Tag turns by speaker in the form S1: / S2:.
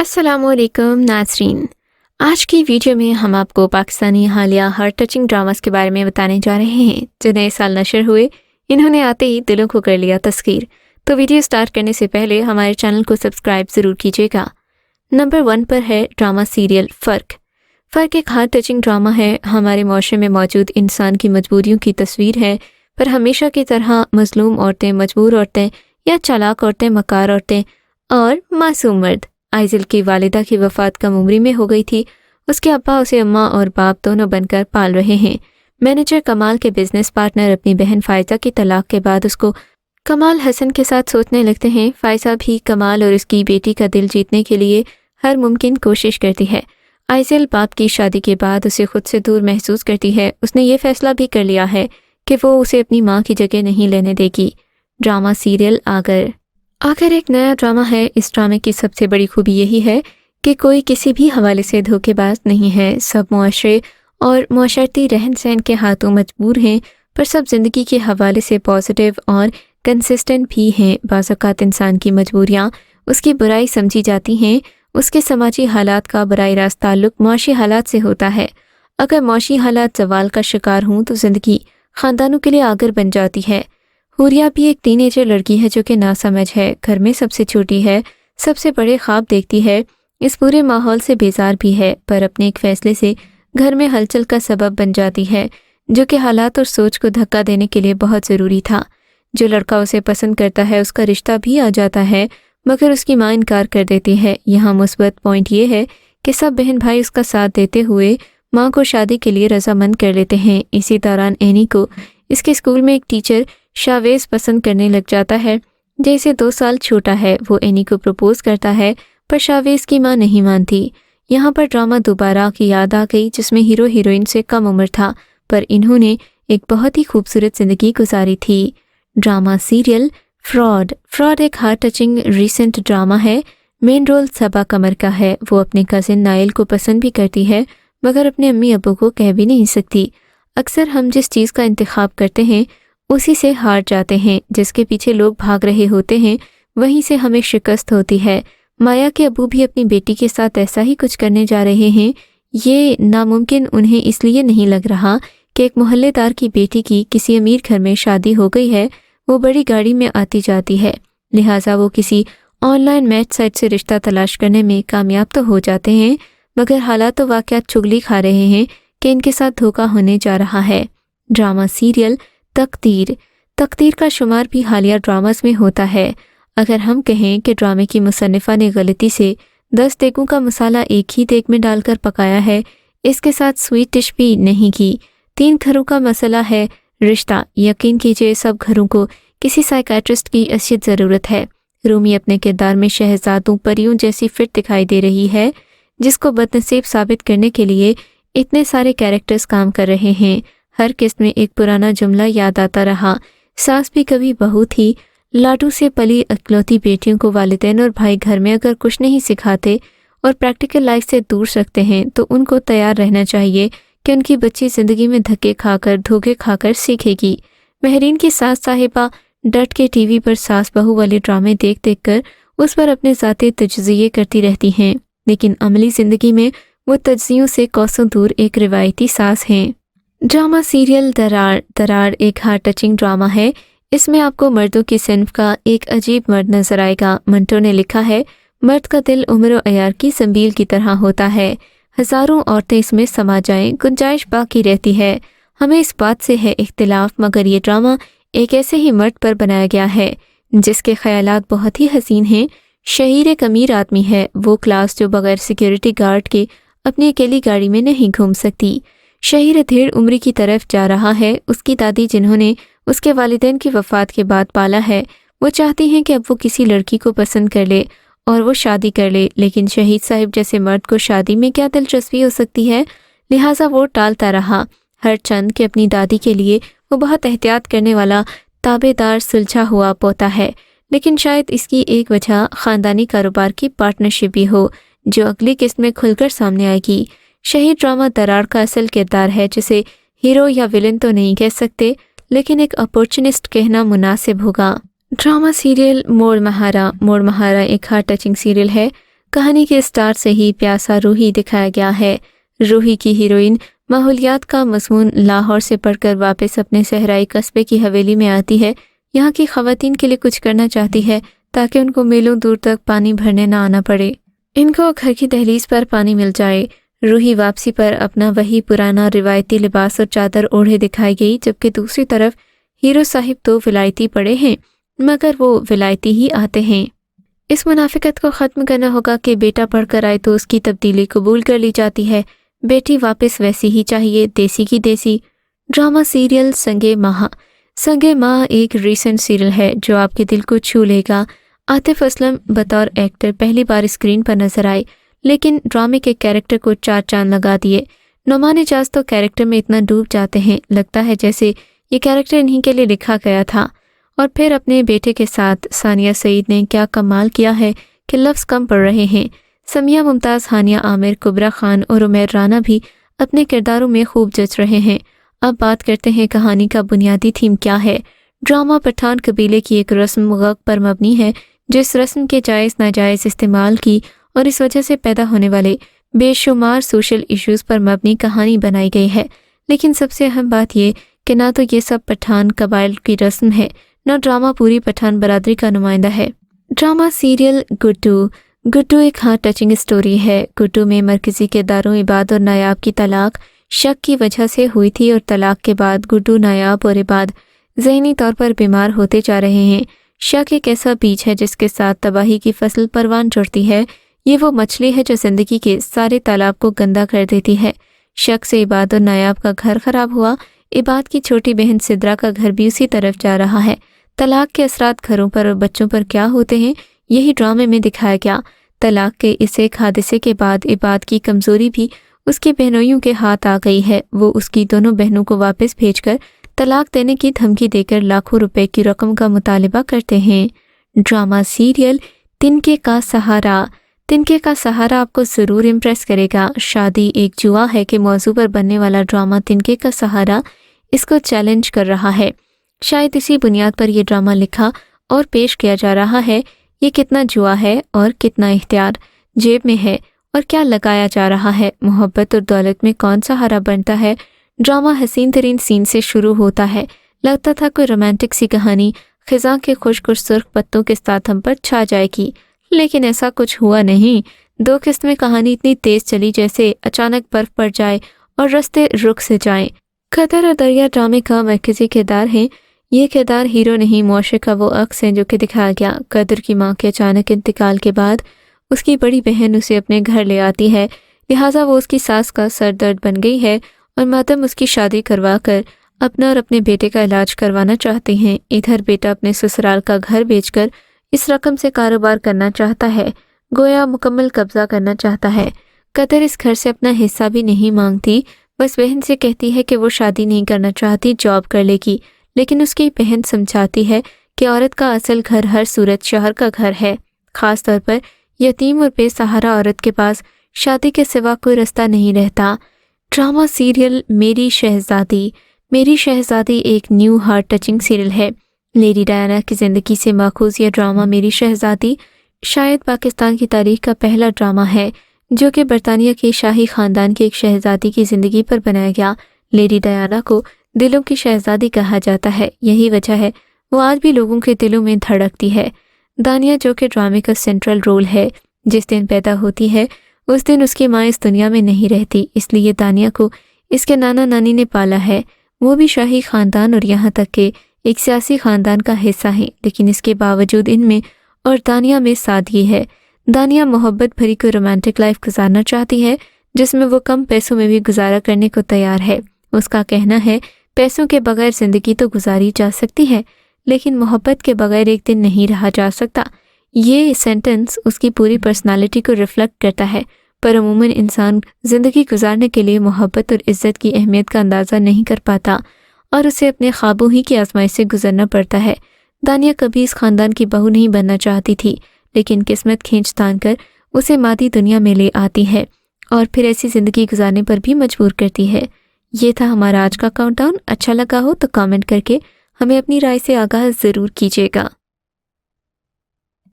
S1: अस्सलाम वालेकुम नाज़रीन। आज की वीडियो में हम आपको पाकिस्तानी हालिया हार्ट टचिंग ड्रामास के बारे में बताने जा रहे हैं जो नए साल नशर हुए। इन्होंने आते ही दिलों को कर लिया तस्खीर। तो वीडियो स्टार्ट करने से पहले हमारे चैनल को सब्सक्राइब ज़रूर कीजिएगा। नंबर 1 पर है ड्रामा सीरियल फ़र्क एक हार्ट टचिंग ड्रामा है। हमारे माशरे में मौजूद इंसान की मजबूरियों की तस्वीर है, पर हमेशा की तरह मजलूम औरतें, मजबूर औरतें या चालाक औरतें, मकार औरतें और मासूम मर्द। आइज़ल की वालिदा की वफ़ात कम उम्री में हो गई थी। उसके अब्बा उसे अम्मा और बाप दोनों बनकर पाल रहे हैं। मैनेजर कमाल के बिजनेस पार्टनर अपनी बहन फ़ायज़ा की तलाक के बाद उसको कमाल हसन के साथ सोचने लगते हैं। फ़ायज़ा भी कमाल और उसकी बेटी का दिल जीतने के लिए हर मुमकिन कोशिश करती है। आइज़ल बाप की शादी के बाद उसे खुद से दूर महसूस करती है। उसने ये फ़ैसला भी कर लिया है कि वो उसे अपनी माँ की जगह नहीं लेने देगी। ड्रामा सीरियल आगर एक नया ड्रामा है। इस ड्रामे की सबसे बड़ी खूबी यही है कि कोई किसी भी हवाले से धोखेबाज नहीं है। सब मुआशरे और मुआशरती रहन सहन के हाथों मजबूर हैं, पर सब ज़िंदगी के हवाले से पॉजिटिव और कंसिस्टेंट भी हैं। बाज़ औक़ात इंसान की मजबूरियाँ उसकी बुराई समझी जाती हैं। उसके समाजी हालात का बराह रास्त ताल्लुक़ मुआशी हालात से होता है। अगर मुआशी हालात ज़वाल का शिकार हों तो ज़िंदगी ख़ानदानों के लिए आगर बन जाती है। हुरिया भी एक टीनेजर लड़की है जो कि नासमझ है, घर में सबसे छोटी है, सबसे बड़े ख्वाब देखती है, इस पूरे माहौल से बेजार भी है, पर अपने एक फ़ैसले से घर में हलचल का सबब बन जाती है जो कि हालात और सोच को धक्का देने के लिए बहुत ज़रूरी था। जो लड़का उसे पसंद करता है उसका रिश्ता भी आ जाता है, मगर उसकी माँ इनकार कर देती है। यहाँ मुस्बत पॉइंट ये है कि सब बहन भाई उसका साथ देते हुए माँ को शादी के लिए रजामंद कर लेते हैं। इसी दौरान एनी को इसके स्कूल में एक टीचर शावेज पसंद करने लग जाता है, जैसे 2 साल छोटा है। वो एनी को प्रपोज करता है, पर शावेज की माँ नहीं मानती। यहाँ पर ड्रामा दोबारा की याद आ गई जिसमें हीरो हीरोइन से कम उम्र था, पर इन्होंने एक बहुत ही खूबसूरत ज़िंदगी गुजारी थी। ड्रामा सीरियल फ्रॉड एक हार्ट टचिंग रीसेंट ड्रामा है। मेन रोल सबा कमर का है। वो अपने कज़िन नाइल को पसंद भी करती है, मगर अपने अम्मी अब्बू को कह भी नहीं सकती। अक्सर हम जिस चीज़ का इंतखाब करते हैं उसी से हार जाते हैं। जिसके पीछे लोग भाग रहे होते हैं वहीं से हमें शिकस्त होती है। माया के अबू भी अपनी बेटी के साथ ऐसा ही कुछ करने जा रहे हैं। ये नामुमकिन उन्हें इसलिए नहीं लग रहा कि एक मोहल्लेदार की बेटी की किसी अमीर घर में शादी हो गई है। वो बड़ी गाड़ी में आती जाती है, लिहाजा वो किसी ऑनलाइन मैच साइट से रिश्ता तलाश करने में कामयाब तो हो जाते हैं, मगर हालात तो वाक़यात चुगली खा रहे हैं कि इनके साथ धोखा होने जा रहा है। ड्रामा सीरियल तकदीर का शुमार भी हालिया ड्रामास में होता है। अगर हम कहें कि ड्रामे की मुसन्निफ़ा ने गलती से 10 देगों का मसाला एक ही देग में डालकर पकाया है, इसके साथ स्वीट डिश भी नहीं की। 3 घरों का मसला है रिश्ता। यकीन कीजिए सब घरों को किसी साइकियाट्रिस्ट की अशद ज़रूरत है। रूमी अपने किरदार में शहजादों परियों जैसी फिट दिखाई दे रही है, जिसको बदनसीब साबित करने के लिए इतने सारे कैरेक्टर्स काम कर रहे हैं। हर किस्त में एक पुराना जुमला याद आता रहा, सास भी कभी बहू थी। लाडू से पली इकलौती बेटियों को वालिदैन और भाई घर में अगर कुछ नहीं सिखाते और प्रैक्टिकल लाइफ से दूर रखते हैं तो उनको तैयार रहना चाहिए कि उनकी बच्ची ज़िंदगी में धक्के खाकर धोखे खाकर सीखेगी। महरीन की सास साहिबा डट के टीवी पर सास बहू वाले ड्रामे देख देख कर उस पर अपने ज़ाती तजज़िये करती रहती हैं, लेकिन अमली ज़िंदगी में वो तजज़ियों से कोसों दूर एक रिवायती सास हैं। ड्रामा सीरियल दरार एक हार्ट टचिंग ड्रामा है। इसमें आपको मर्दों की सिन्फ का एक अजीब मर्द नजर आएगा। मंटो ने लिखा है, मर्द का दिल उम्र अयार की संबील की तरह होता है। हज़ारों औरतें इसमें समा जाएं, गुंजाइश बाकी रहती है। हमें इस बात से है इख्तिलाफ, मगर ये ड्रामा एक ऐसे ही मर्द पर बनाया गया है जिसके ख्यालात बहुत ही हसीन हैं। शहीर एक अमीर आदमी है, वो क्लास जो बगैर सिक्योरिटी गार्ड के अपनी अकेली गाड़ी में नहीं घूम सकती। शहीर अधेड़ उम्र की तरफ जा रहा है। उसकी दादी जिन्होंने उसके वालिदैन की वफ़ात के बाद पाला है, वो चाहती हैं कि अब वो किसी लड़की को पसंद कर ले और वो शादी कर ले, लेकिन शहीद साहिब जैसे मर्द को शादी में क्या दिलचस्पी हो सकती है, लिहाजा वो टालता रहा। हर चंद के अपनी दादी के लिए वो बहुत एहतियात करने वाला ताबेदार सुलझा हुआ पोता है, लेकिन शायद इसकी एक वजह ख़ानदानी कारोबार की पार्टनरशिप भी हो जो अगली किस्त में खुलकर सामने आएगी। शहीद ड्रामा दरार का असल किरदार है, जिसे हीरो या विलन तो नहीं कह सकते, लेकिन एक अपॉर्चुनिस्ट कहना मुनासिब होगा। ड्रामा सीरियल मोड़ महारा एक हार्ट टचिंग सीरियल है। कहानी के स्टार्ट से ही प्यासा रूही दिखाया गया है। रूही की हीरोइन माहौलियात का मज़मून लाहौर से पढ़कर वापस अपने सहराई कस्बे की हवेली में आती है। यहाँ की ख़वातीन के लिए कुछ करना चाहती है ताकि उनको मीलों दूर तक पानी भरने ना आना पड़े। इनको घर की दहलीज पर पानी मिल जाए। रूही वापसी पर अपना वही पुराना रिवायती लिबास और चादर ओढ़े दिखाई गई, जबकि दूसरी तरफ हीरो साहिब तो विलायती पड़े हैं, मगर वो विलायती ही आते हैं। इस मुनाफिकत को ख़त्म करना होगा कि बेटा पढ़कर आए तो उसकी तब्दीली कबूल कर ली जाती है। बेटी वापस वैसी ही चाहिए, देसी की देसी। ड्रामा सीरियल संगे माह एक रीसेंट सीरियल है जो आपके दिल को छू लेगा। आतिफ असलम बतौर एक्टर पहली बार स्क्रीन पर नजर आए, लेकिन ड्रामे के कैरेक्टर को 4 चांद लगा दिए। नुमान इजाज तो कैरेक्टर में इतना डूब जाते हैं, लगता है जैसे ये कैरेक्टर इन्हीं के लिए लिखा गया था। और फिर अपने बेटे के साथ सानिया सईद ने क्या कमाल किया है कि लफ्ज़ कम पड़ रहे हैं। समिया मुमताज़, हानिया आमिर, कुबरा खान और उमैर राना भी अपने किरदारों में खूब जच रहे हैं। अब बात करते हैं कहानी का बुनियादी थीम क्या है। ड्रामा पठान कबीले की एक रस्म गग पर मबनी है, जिस रस्म के जायज़ नाजायज़ इस्तेमाल की और इस वजह से पैदा होने वाले बेशुमार सोशल इश्यूज़ पर मबनी कहानी बनाई गई है। लेकिन सबसे अहम बात ये कि ना तो ये सब पठान कबाइल की रस्म है, न ड्रामा पूरी पठान बरादरी का नुमाइंदा है। ड्रामा सीरियल गुड्डू एक हार्ट टचिंग स्टोरी है। गुड्डू में मरकजी किरदारों इबाद और नायाब की तलाक शक की वजह से हुई थी और तलाक के बाद गुड्डू, नायाब और इबाद ज़हनी तौर पर बीमार होते जा रहे हैं। शक एक ऐसा बीज है जिसके साथ तबाही की फसल परवान चढ़ती है। ये वो मछली है जो ज़िंदगी के सारे तालाब को गंदा कर देती है। शक से इबाद और नायाब का घर खराब हुआ। इबाद की छोटी बहन सिद्रा का घर भी उसी तरफ जा रहा है। तलाक के असरात घरों पर और बच्चों पर क्या होते हैं, यही ड्रामे में दिखाया गया। तलाक के इस एक हादसे के बाद इबाद की कमज़ोरी भी उसके बहनोइयों के हाथ आ गई है। वो उसकी दोनों बहनों को वापस भेजकर तलाक देने की धमकी देकर लाखों रुपए की रकम का मुतालिबा करते हैं। ड्रामा सीरियल तिनके का सहारा आपको ज़रूर इम्प्रेस करेगा। शादी एक जुआ है कि मौजू पर बनने वाला ड्रामा तिनके का सहारा इसको चैलेंज कर रहा है। शायद इसी बुनियाद पर यह ड्रामा लिखा और पेश किया जा रहा है। ये कितना जुआ है और कितना इख्तियार जेब में है और क्या लगाया जा रहा है। मोहब्बत और दौलत में कौन सहारा बनता है। ड्रामा हसीन तरीन सीन से शुरू होता है। लगता था कोई रोमांटिक सी कहानी खिज़ां के खुश्क और सुर्ख पत्तों के साथ हम पर छा जाएगी, लेकिन ऐसा कुछ हुआ नहीं। 2 किस्त में कहानी इतनी तेज चली जैसे अचानक बर्फ पड़ जाए और रास्ते रुक से जाएं। कदर और दरिया ड्रामे का मरकजी किरदार है। ये किरदार हीरो नहीं, मुआशरे का वो अक्स है जो कि दिखाया गया। कदर की माँ के अचानक इंतकाल के बाद उसकी बड़ी बहन उसे अपने घर ले आती है, लिहाजा वो उसकी सास का सरदर्द बन गई है और मातम उसकी शादी करवा कर अपना और अपने बेटे का इलाज करवाना चाहते हैं। इधर बेटा अपने ससुराल का घर बेचकर इस रकम से कारोबार करना चाहता है, गोया मुकम्मल कब्जा करना चाहता है। कदर इस घर से अपना हिस्सा भी नहीं मांगती, बस बहन से कहती है कि वो शादी नहीं करना चाहती, जॉब कर लेगी। लेकिन उसकी बहन समझाती है कि औरत का असल घर हर सूरत शहर का घर है। ख़ास तौर पर यतीम और बेसहारा औरत के पास शादी के सिवा कोई रास्ता नहीं रहता। ड्रामा सीरियल मेरी शहज़ादी एक न्यू हार्ट टचिंग सीरियल है। लेडी डायना की ज़िंदगी से माखूज़ यह ड्रामा मेरी शहज़ादी शायद पाकिस्तान की तारीख का पहला ड्रामा है जो कि बरतानिया के शाही ख़ानदान की एक शहज़ादी की ज़िंदगी पर बनाया गया। लेडी डायना को दिलों की शहज़ादी कहा जाता है। यही वजह है वो आज भी लोगों के दिलों में धड़कती है। दानिया जो कि ड्रामे का सेंट्रल रोल है, जिस दिन पैदा होती है उस दिन उसकी माँ इस दुनिया में नहीं रहती, इसलिए दानिया को इसके नाना नानी ने पाला है। वो भी शाही ख़ानदान और यहाँ तक कि एक सियासी ख़ानदान का हिस्सा है, लेकिन इसके बावजूद इनमें और दानिया में सादगी है। दानिया मोहब्बत भरी कोई रोमांटिक लाइफ गुजारना चाहती है जिसमें वो कम पैसों में भी गुजारा करने को तैयार है। उसका कहना है पैसों के बगैर ज़िंदगी तो गुजारी जा सकती है, लेकिन मोहब्बत के बगैर एक दिन नहीं रहा जा सकता। ये सेंटेंस उसकी पूरी पर्सनालिटी को रिफ्लेक्ट करता है, पर अमूमन इंसान ज़िंदगी गुजारने के लिए मोहब्बत और इज़्ज़त की अहमियत का अंदाज़ा नहीं कर पाता और उसे अपने ख्वाबों ही की आजमाइश से गुजरना पड़ता है। दानिया कभी इस ख़ानदान की बहू नहीं बनना चाहती थी, लेकिन किस्मत खींच तान कर उसे मादी दुनिया में ले आती है और फिर ऐसी ज़िंदगी गुजारने पर भी मजबूर करती है। ये था हमारा आज का काउंटडाउन। अच्छा लगा हो तो कमेंट करके हमें अपनी राय से आगाह ज़रूर कीजिएगा।